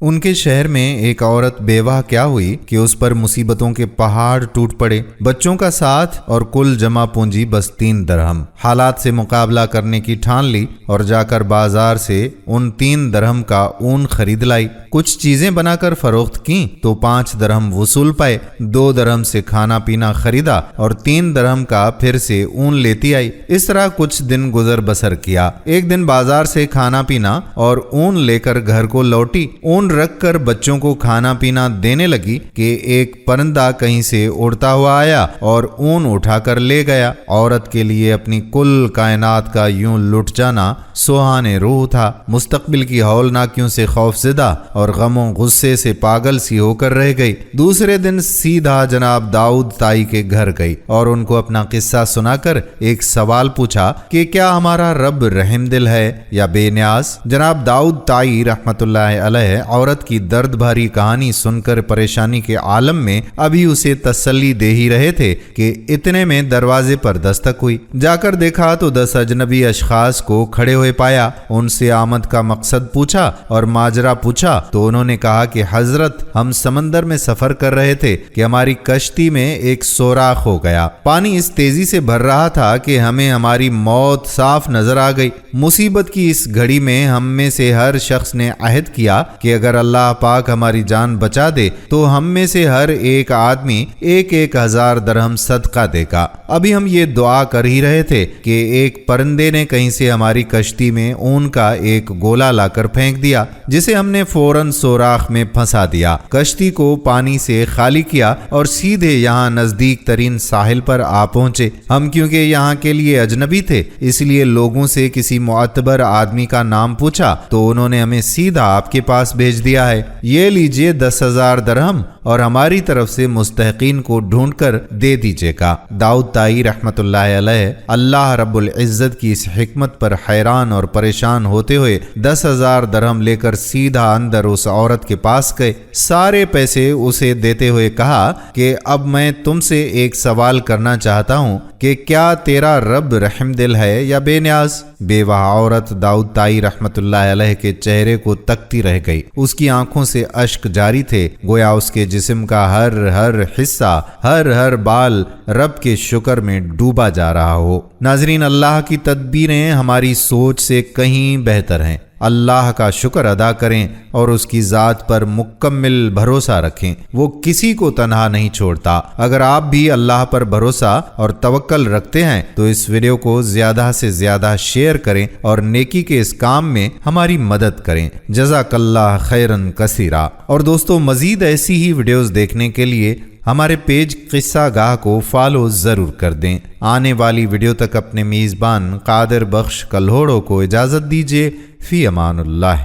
ان کے شہر میں ایک عورت بیوہ کیا ہوئی کہ اس پر مصیبتوں کے پہاڑ ٹوٹ پڑے۔ بچوں کا ساتھ اور کل جمع پونجی بس 3 درہم۔ حالات سے مقابلہ کرنے کی ٹھان لی اور جا کر بازار سے ان 3 درہم کا اون خرید لائی۔ کچھ چیزیں بنا کر فروخت کیں تو 5 درہم وصول پائے۔ 2 درہم سے کھانا پینا خریدا اور 3 درہم کا پھر سے اون لیتی آئی۔ اس طرح کچھ دن گزر بسر کیا۔ ایک دن بازار سے کھانا پینا اور اون لے کر گھر کو لوٹی۔ اون رکھ کر بچوں کو کھانا پینا دینے لگی کہ ایک پرندہ کہیں سے اڑتا ہوا آیا اور اون اٹھا کر لے گیا۔ عورت کے لیے اپنی کل کائنات کا یوں لٹ جانا سوہانے روح تھا۔ مستقبل کی ہولناکیوں سے خوف زدہ اور غموں غصے سے پاگل سی ہو کر رہ گئی۔ دوسرے دن سیدھا جناب داؤد تائی کے گھر گئی اور ان کو اپنا قصہ سنا کر ایک سوال پوچھا کہ کیا ہمارا رب رحم دل ہے یا بے نیاز؟ جناب داؤد تائی رحمت اللہ علیہ عورت کی درد بھاری کہانی سن کر پریشانی کے عالم میں ابھی اسے تسلی دے ہی رہے تھے کہ اتنے میں دروازے پر دستک ہوئی۔ جا کر دیکھا تو 10 اجنبی اشخاص کو کھڑے ہوئے پایا۔ ان سے آمد کا مقصد پوچھا اور ماجرا پوچھا تو انہوں نے کہا کہ حضرت ہم سمندر میں سفر کر رہے تھے کہ ہماری کشتی میں ایک سوراخ ہو گیا۔ پانی اس تیزی سے بھر رہا تھا کہ ہمیں ہماری موت صاف نظر آ گئی۔ مصیبت کی اس گھڑی میں ہم میں سے ہر شخص نے عہد کیا کہ اگر اللہ پاک ہماری جان بچا دے تو ہم میں سے ہر ایک آدمی 1,000 درہم صدقہ دے گا۔ ابھی ہم یہ دعا کر ہی رہے تھے کہ ایک پرندے نے کہیں سے ہماری کشتی میں اون کا ایک گولا لا کر پھینک دیا، جسے ہم نے فوراً سوراخ میں پھنسا دیا، کشتی کو پانی سے خالی کیا اور سیدھے یہاں نزدیک ترین ساحل پر آ پہنچے۔ ہم کیونکہ یہاں کے لیے اجنبی تھے اس لیے لوگوں سے کسی معتبر آدمی کا نام پوچھا تو انہوں نے ہمیں سیدھا آپ کے پاس بھیج دیا ہے۔ یہ لیجئے 10,000 درہم اور ہماری طرف سے مستحقین کو ڈھونڈ کر دے دیجئے گا۔ داؤد تائی رحمت اللہ علیہ اللہ رب العزت کی اس حکمت پر حیران اور پریشان ہوتے ہوئے 10,000 درہم لے کر سیدھا اندر اس عورت کے پاس گئے۔ سارے پیسے اسے دیتے ہوئے کہا کہ اب میں تم سے ایک سوال کرنا چاہتا ہوں کہ کیا تیرا رب رحم دل ہے یا بے نیاز؟ بیوہ عورت داؤد تائی رحمت اللہ علیہ کے چہرے کو تکتی رہ گئی۔ اس کی آنکھوں سے اشک جاری تھے، گویا اس کے جسم کا ہر حصہ، ہر بال رب کے شکر میں ڈوبا جا رہا ہو۔ ناظرین، اللہ کی تدبیریں ہماری سوچ سے کہیں بہتر ہیں۔ اللہ کا شکر ادا کریں اور اس کی ذات پر مکمل بھروسہ رکھیں۔ وہ کسی کو تنہا نہیں چھوڑتا۔ اگر آپ بھی اللہ پر بھروسہ اور توکل رکھتے ہیں تو اس ویڈیو کو زیادہ سے زیادہ شیئر کریں اور نیکی کے اس کام میں ہماری مدد کریں۔ جزاک اللہ خیرن کثیرا۔ اور دوستو، مزید ایسی ہی ویڈیوز دیکھنے کے لیے ہمارے پیج قصہ گاہ کو فالو ضرور کر دیں۔ آنے والی ویڈیو تک اپنے میزبان قادر بخش کلہوڑو کو اجازت دیجیے۔ فی امان اللہ۔